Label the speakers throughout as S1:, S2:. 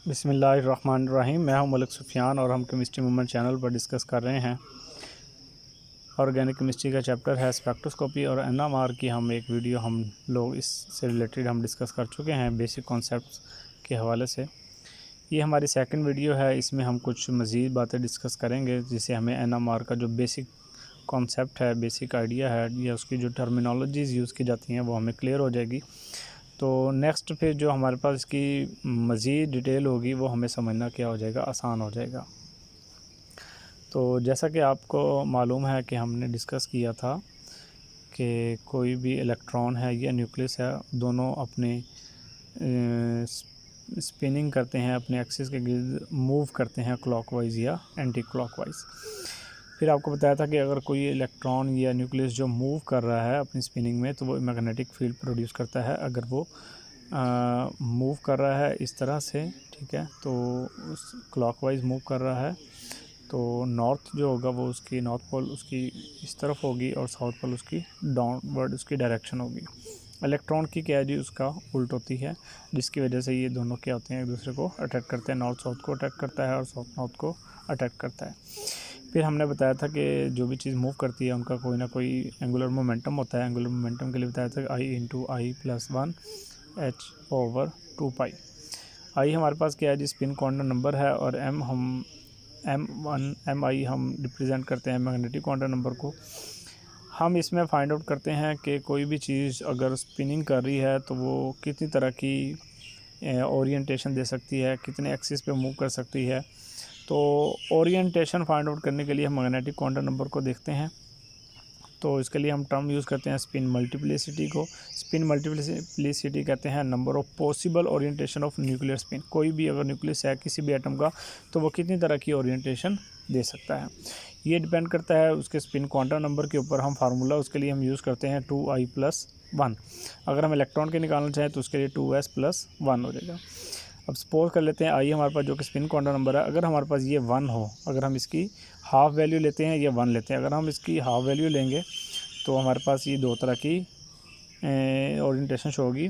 S1: बिस्मिल्लाहिर्रहमानिर्रहीम। मैं हूं मलिक सुफ़ियान और हम केमिस्ट्री मूवमेंट चैनल पर डिस्कस कर रहे हैं। ऑर्गेनिक केमिस्ट्री का चैप्टर है स्पेक्ट्रोस्कोपी और एनएमआर की हम एक वीडियो हम लोग इससे रिलेटेड हम डिस्कस कर चुके हैं बेसिक कॉन्सेप्ट्स के हवाले से। ये हमारी सेकंड वीडियो है, इसमें हम कुछ मज़ीद बातें डिस्कस करेंगे जिससे हमें एनएमआर का जो बेसिक कॉन्सेप्ट है, बेसिक आइडिया है या उसकी जो टर्मिनोलॉजीज़ यूज़ की जाती हैं वो हमें क्लियर हो जाएगी। तो नेक्स्ट फिर जो हमारे पास इसकी मज़ीद डिटेल होगी वो हमें समझना क्या हो जाएगा, आसान हो जाएगा। तो जैसा कि आपको मालूम है कि हमने डिस्कस किया था कि कोई भी इलेक्ट्रॉन है या न्यूक्लियस है, दोनों अपने स्पिनिंग करते हैं, अपने एक्सिस के गिर्द मूव करते हैं क्लॉकवाइज या एंटी क्लॉकवाइज। फिर आपको बताया था कि अगर कोई इलेक्ट्रॉन या न्यूक्लियस जो मूव कर रहा है अपनी स्पिनिंग में तो वो मैग्नेटिक फील्ड प्रोड्यूस करता है। अगर वो मूव कर रहा है इस तरह से, ठीक है, तो उस क्लॉकवाइज मूव कर रहा है तो नॉर्थ जो होगा वो उसकी नॉर्थ पोल उसकी इस तरफ होगी और साउथ पोल उसकी डाउनवर्ड उसकी डायरेक्शन होगी। इलेक्ट्रॉन की क्या है जी, उसका उल्ट होती है, जिसकी वजह से ये दोनों क्या होते हैं, एक दूसरे को अटैक करते हैं। नॉर्थ साउथ को अटैक करता है और साउथ नॉर्थ को अटैक करता है। फिर हमने बताया था कि जो भी चीज़ मूव करती है उनका कोई ना कोई एंगुलर मोमेंटम होता है। एंगुलर मोमेंटम के लिए बताया था आई इंटू आई प्लस 1 एच ओवर 2 पाई। आई हमारे पास क्या है जी, स्पिन क्वांटम नंबर है, और एम आई हम रिप्रेजेंट करते हैं मैग्नेटिक क्वांटम नंबर को। हम इसमें फाइंड आउट करते हैं कि कोई भी चीज़ अगर स्पिनिंग कर रही है तो वो कितनी तरह की ओरिएंटेशन दे सकती है, कितने एक्सिस पे मूव कर सकती है। तो ओरिएंटेशन फाइंड आउट करने के लिए हम मैग्नेटिक क्वांटम नंबर को देखते हैं। तो इसके लिए हम टर्म यूज़ करते हैं स्पिन मल्टीप्लिसिटी को। स्पिन मल्टीप्लिसिटी कहते हैं number of possible orientation of nuclear spin. कोई भी अगर न्यूक्लियस है किसी भी एटम का तो वो कितनी तरह की ओरिएंटेशन दे सकता है, ये डिपेंड करता है उसके स्पिन क्वांटम नंबर के ऊपर। हम फार्मूला उसके लिए हम यूज़ करते हैं 2I+1। अगर हम इलेक्ट्रॉन के निकालना चाहें तो उसके लिए 2S+1 हो जाएगा। अब सपोज कर लेते हैं आई हमारे पास जो कि स्पिन क्वांटम नंबर है, अगर हमारे पास ये 1 हो, अगर हम इसकी हाफ़ वैल्यू लेते हैं या 1 लेते हैं, अगर हम इसकी हाफ़ वैल्यू लेंगे तो हमारे पास ये दो तरह की ओरिएंटेशन शो होगी,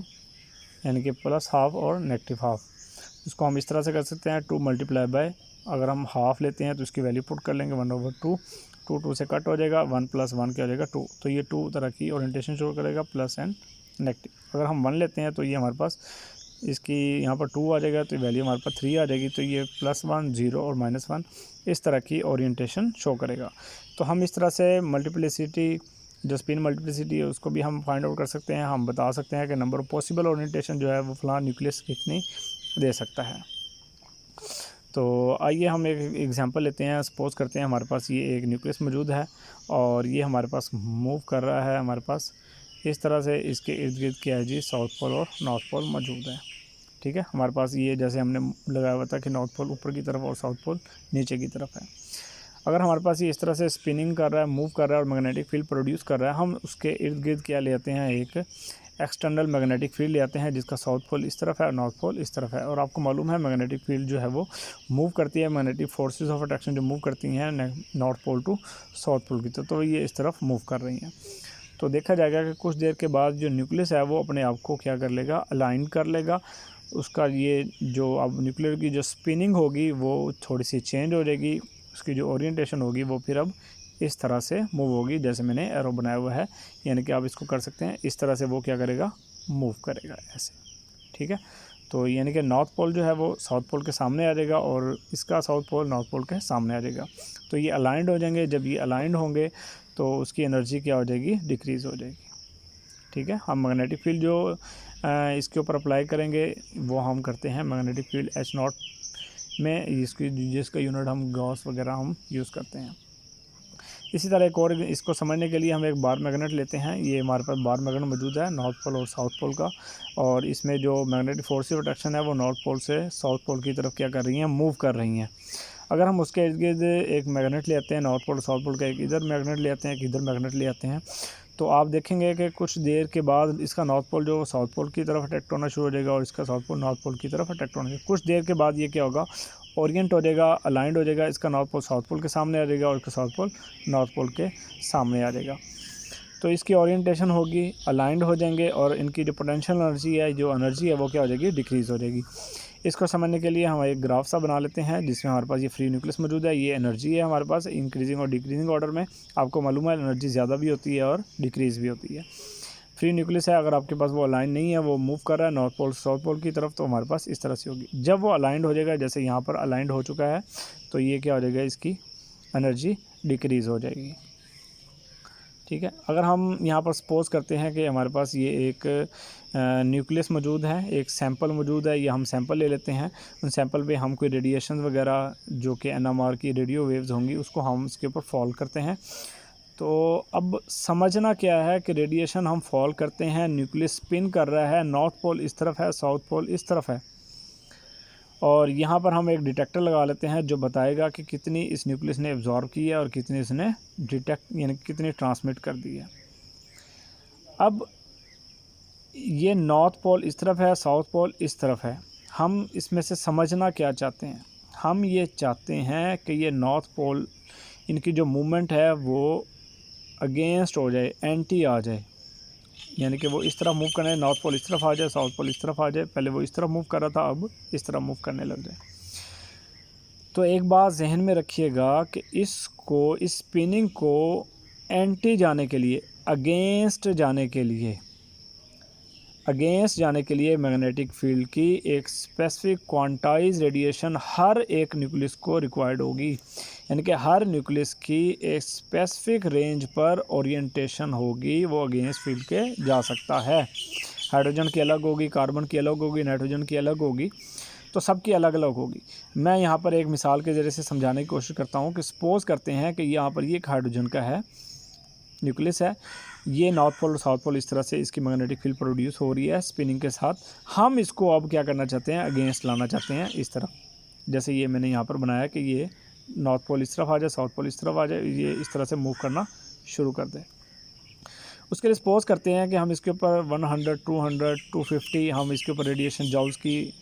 S1: यानी कि प्लस हाफ़ और नेगेटिव हाफ़। इसको हम इस तरह से कर सकते हैं 2 मल्टीप्लाई बाय, अगर हम हाफ़ लेते हैं तो इसकी वैल्यू पुट कर लेंगे 1/2, 2 से कट हो जाएगा, 1 + 1 क्या हो जाएगा 2। तो ये 2 तरह की ओरिएंटेशन शो करेगा, प्लस एंड नेगेटिव। अगर हम 1 लेते हैं तो ये हमारे पास इसकी यहाँ पर 2 आ जाएगा, तो वैल्यू हमारे पास 3 आ जाएगी। तो ये +1, 0 और -1 इस तरह की ओरिएंटेशन शो करेगा। तो हम इस तरह से मल्टीप्लिसिटी, जो स्पिन मल्टीप्लिसिटी है, उसको भी हम फाइंड आउट कर सकते हैं। हम बता सकते हैं कि नंबर ऑफ पॉसिबल ओरिएंटेशन जो है वो फलां न्यूक्लियस कितनी दे सकता है। तो आइए हम एक एग्जांपल लेते हैं। सपोज़ करते हैं हमारे पास ये एक न्यूक्लियस मौजूद है और ये हमारे पास मूव कर रहा है हमारे पास इस तरह से। इसके इर्द गिर्द क्या है जी, साउथ पोल और नॉर्थ पोल मौजूद है, ठीक है। हमारे पास ये जैसे हमने लगाया हुआ था कि नॉर्थ पोल ऊपर की तरफ और साउथ पोल नीचे की तरफ है। अगर हमारे पास ये इस तरह से स्पिनिंग कर रहा है, मूव कर रहा है और मैग्नेटिक फील्ड प्रोड्यूस कर रहा है, हम उसके इर्द गिर्द क्या ले आते हैं, एक एक्सटर्नल मैग्नेटिक फील्ड ले आते हैं जिसका साउथ पोल इस तरफ है और नॉर्थ पोल इस तरफ है। और आपको मालूम है मैग्नेटिक फील्ड जो है वो मूव करती है, मैग्नेटिक फोर्सेस ऑफ अट्रैक्शन जो मूव करती हैं north pole to south pole की तरफ, तो ये इस तरफ मूव कर रही हैं। तो देखा जाएगा कि कुछ देर के बाद जो न्यूक्लियस है वो अपने आप को क्या कर लेगा, अलाइन कर लेगा। उसका ये जो अब न्यूक्लियर की जो स्पिनिंग होगी वो थोड़ी सी चेंज हो जाएगी, उसकी जो ओरिएंटेशन होगी वो फिर अब इस तरह से मूव होगी, जैसे मैंने एरो बनाया हुआ है, यानी कि आप इसको कर सकते हैं इस तरह से वो क्या करेगा, मूव करेगा ऐसे, ठीक है। तो यानी कि नॉर्थ पोल जो है वो साउथ पोल के सामने आ जाएगा और इसका साउथ पोल नॉर्थ पोल के सामने आ जाएगा। तो ये अलाइंड हो जाएंगे। जब ये अलाइंड होंगे तो उसकी एनर्जी क्या हो जाएगी, डिक्रीज़ हो जाएगी, ठीक है। हम मैग्नेटिक फील्ड जो इसके ऊपर अप्लाई करेंगे वो हम करते हैं मैग्नेटिक फील्ड H0 में, इसकी जिसका यूनिट हम गॉस वगैरह हम यूज़ करते हैं। इसी तरह एक और इसको समझने के लिए हम एक बार मैग्नेट लेते हैं। ये हमारे पास बार मैग्नेट मौजूद है नॉर्थ पोल और साउथ पोल का, और इसमें जो मैग्नेटिक फोर्स ऑफ अट्रैक्शन है वो नॉर्थ पोल से साउथ पोल की तरफ क्या कर रही हैं, मूव कर रही हैं। अगर हम उसके इर्द गिर्द एक मैग्नेट ले आते हैं नॉर्थ पोल साउथ पोल का, एक इधर मैग्नेट ले आते हैं, एक इधर मैग्नेट ले आते हैं, तो आप देखेंगे कि कुछ देर के बाद इसका नॉर्थ पोल जो साउथ पोल की तरफ अट्रैक्ट होना शुरू हो जाएगा और इसका साउथ पोल नॉर्थ पोल की तरफ अट्रैक्ट होना। कुछ देर के बाद ये क्या होगा, ओरिएंट हो जाएगा, अलाइंड हो जाएगा। इसका नॉर्थ पोल साउथ पोल के सामने आ जाएगा और इसका साउथ पोल नॉर्थ पोल के सामने आ जाएगा। तो इसकी ओरिएंटेशन होगी, अलाइंड हो जाएंगे और इनकी जो पोटेंशियल एनर्जी है, जो एनर्जी है वो क्या हो जाएगी, डिक्रीज़ हो जाएगी। इसको समझने के लिए हम एक ग्राफ सा बना लेते हैं जिसमें हमारे पास ये फ्री न्यूक्लियस मौजूद है, ये एनर्जी है हमारे पास इंक्रीजिंग और डिक्रीजिंग ऑर्डर में। आपको मालूम है एनर्जी ज़्यादा भी होती है और डिक्रीज़ भी होती है। फ्री न्यूक्लियस है, अगर आपके पास वो अलाइन नहीं है, वो मूव कर रहा है नॉर्थ पोल साउथ पोल की तरफ, तो हमारे पास इस तरह से होगी। जब वो अलाइंड हो जाएगा, जैसे यहाँ पर अलाइंड हो चुका है, तो ये क्या हो जाएगा, इसकी एनर्जी डिक्रीज़ हो जाएगी। ठीक है, अगर हम यहाँ पर सपोज़ करते हैं कि हमारे पास ये एक न्यूक्लियस मौजूद है, एक सैंपल मौजूद है, ये हम सैंपल ले लेते हैं। उन सैंपल पे हम कोई रेडिएशन वगैरह जो कि NMR की रेडियो वेव्स होंगी उसको हम इसके ऊपर फॉल करते हैं। तो अब समझना क्या है कि रेडिएशन हम फॉल करते हैं, न्यूक्लियस स्पिन कर रहा है, नॉर्थ पोल इस तरफ है, साउथ पोल इस तरफ है, और यहाँ पर हम एक डिटेक्टर लगा लेते हैं जो बताएगा कि कितनी इस न्यूक्लियस ने एब्जॉर्ब की है और कितनी इसने डिटेक्ट यानी कितनी ट्रांसमिट कर दी है। अब ये नॉर्थ पोल इस तरफ है, साउथ पोल इस तरफ है। हम इसमें से समझना क्या चाहते हैं, हम ये चाहते हैं कि ये नॉर्थ पोल इनकी जो मूवमेंट है वो अगेंस्ट हो जाए, एंटी आ जाए, यानी कि वो इस तरफ मूव करने, नॉर्थ पोल इस तरफ आ जाए, साउथ पोल इस तरफ आ जाए। पहले वो इस तरफ मूव कर रहा था, अब इस तरफ मूव करने लग जाए। तो एक बात जहन में रखिएगा कि इसको, इस स्पिनिंग को एंटी जाने के लिए, अगेंस्ट जाने के लिए मैग्नेटिक फील्ड की एक स्पेसिफिक क्वांटाइज रेडिएशन हर एक न्यूक्लियस को रिक्वायर्ड होगी, यानी कि हर न्यूक्लियस की एक स्पेसिफिक रेंज पर ओरिएंटेशन होगी, वो अगेंस्ट फील्ड के जा सकता है। हाइड्रोजन की अलग होगी, कार्बन की अलग होगी, नाइट्रोजन की अलग होगी, तो सबकी अलग अलग होगी। मैं यहाँ पर एक मिसाल के ज़रिए से समझाने की कोशिश करता हूँ कि सपोज़ करते हैं कि यहाँ पर ये एक हाइड्रोजन का है, न्यूक्लियस है, ये नॉर्थ पोल और साउथ पोल इस तरह से इसकी मैग्नेटिक फील्ड प्रोड्यूस हो रही है स्पिनिंग के साथ। हम इसको अब क्या करना चाहते हैं, अगेंस्ट लाना चाहते हैं इस तरफ। जैसे ये मैंने यहाँ पर बनाया कि ये नॉर्थ पोल इस तरफ आ जाए, साउथ पोल इस तरफ आ जाए, ये इस तरह से मूव करना शुरू कर दे। उसके लिए सपोज़ करते हैं कि हम इसके ऊपर 100, 200, 250 हम इसके ऊपर रेडिएशन जॉल्स की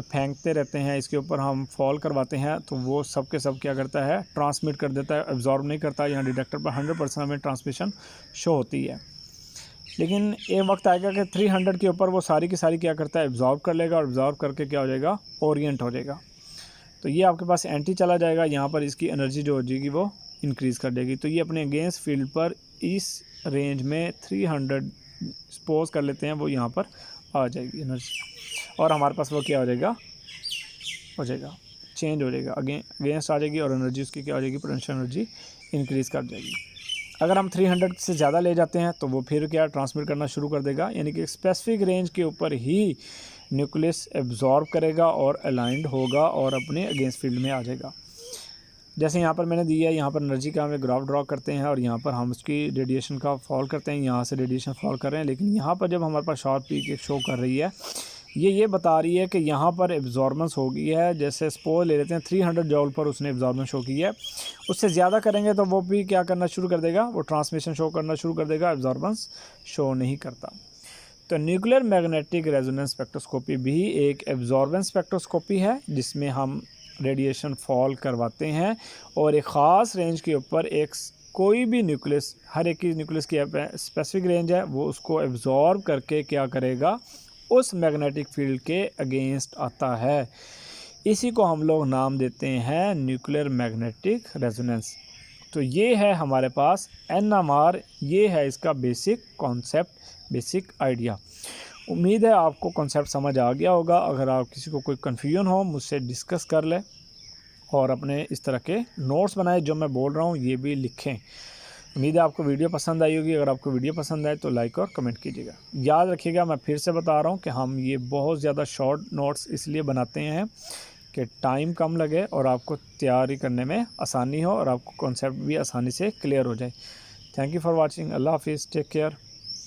S1: फेंकते रहते हैं, इसके ऊपर हम फॉल करवाते हैं, तो वो सब के सब क्या करता है, ट्रांसमिट कर देता है, एब्जॉर्ब नहीं करता। यहाँ डिटेक्टर पर 100% हमें ट्रांसमिशन शो होती है। लेकिन एक वक्त आएगा कि 300 के ऊपर वो सारी की सारी क्या करता है, एब्जॉर्ब कर लेगा, और एब्जॉर्ब करके क्या हो जाएगा, ओरिएंट हो जाएगा। तो ये आपके पास एंटी चला जाएगा, यहाँ पर इसकी एनर्जी जो हो जाएगी वो इंक्रीज़ कर देगी। तो ये अपने अगेंस्ट फील्ड पर इस रेंज में 300 सपोज कर लेते हैं, वो यहाँ पर आ जाएगी एनर्जी, और हमारे पास वो क्या हो जाएगा, चेंज हो जाएगा, अगेंस्ट आ जाएगी, और एनर्जी उसकी क्या हो जाएगी, पोटेंशियल एनर्जी इंक्रीज़ कर जाएगी। अगर हम 300 से ज़्यादा ले जाते हैं तो वो फिर क्या ट्रांसमिट करना शुरू कर देगा, यानी कि स्पेसिफिक रेंज के ऊपर ही न्यूक्लियस एब्जॉर्ब करेगा और अलाइंड होगा और अपने अगेंस्ट फील्ड में आ जाएगा। जैसे यहाँ पर मैंने दिया है, यहाँ पर एनर्जी का हम एक ग्राफ ड्रॉ करते हैं और यहाँ पर हम उसकी रेडिएशन का फॉल करते हैं, यहाँ से रेडिएशन फॉल कर रहे हैं। लेकिन यहाँ पर जब हमारे पास शार्प पीक एक शो कर रही है, ये बता रही है कि यहाँ पर एब्जॉर्बेंस हो गई है। जैसे सपोज ले लेते हैं 300 जॉल पर उसने एब्जॉर्बेंस शो की है, उससे ज़्यादा करेंगे तो वो भी क्या करना शुरू कर देगा, वो ट्रांसमिशन शो करना शुरू कर देगा, एब्जॉर्बेंस शो नहीं करता। तो न्यूक्लियर मैग्नेटिक रेजोनेंस स्पेक्ट्रोस्कोपी भी एक एब्जॉर्बेंस स्पेक्ट्रोस्कोपी है, जिसमें हम रेडिएशन फॉल करवाते हैं और एक ख़ास रेंज के ऊपर एक कोई भी न्यूक्लियस, हर एक की न्यूक्लियस की स्पेसिफिक रेंज है, वो उसको एब्जॉर्ब करके क्या करेगा, उस मैग्नेटिक फील्ड के अगेंस्ट आता है। इसी को हम लोग नाम देते हैं न्यूक्लियर मैग्नेटिक रेजोनेंस। तो ये है हमारे पास NMR, ये है इसका बेसिक कॉन्सेप्ट, बेसिक आइडिया। उम्मीद है आपको कॉन्सेप्ट समझ आ गया होगा। अगर आप किसी को कोई कन्फ्यूजन हो मुझसे डिस्कस कर लें और अपने इस तरह के नोट्स बनाए, जो मैं बोल रहा हूँ ये भी लिखें। उम्मीद है आपको वीडियो पसंद आई होगी। अगर आपको वीडियो पसंद आए तो लाइक और कमेंट कीजिएगा। याद रखिएगा, मैं फिर से बता रहा हूँ कि हम ये बहुत ज़्यादा शॉर्ट नोट्स इसलिए बनाते हैं कि टाइम कम लगे और आपको तैयारी करने में आसानी हो और आपको कॉन्सेप्ट भी आसानी से क्लियर हो जाए। Thank you for watching. अल्लाह हाफिज़, टेक केयर।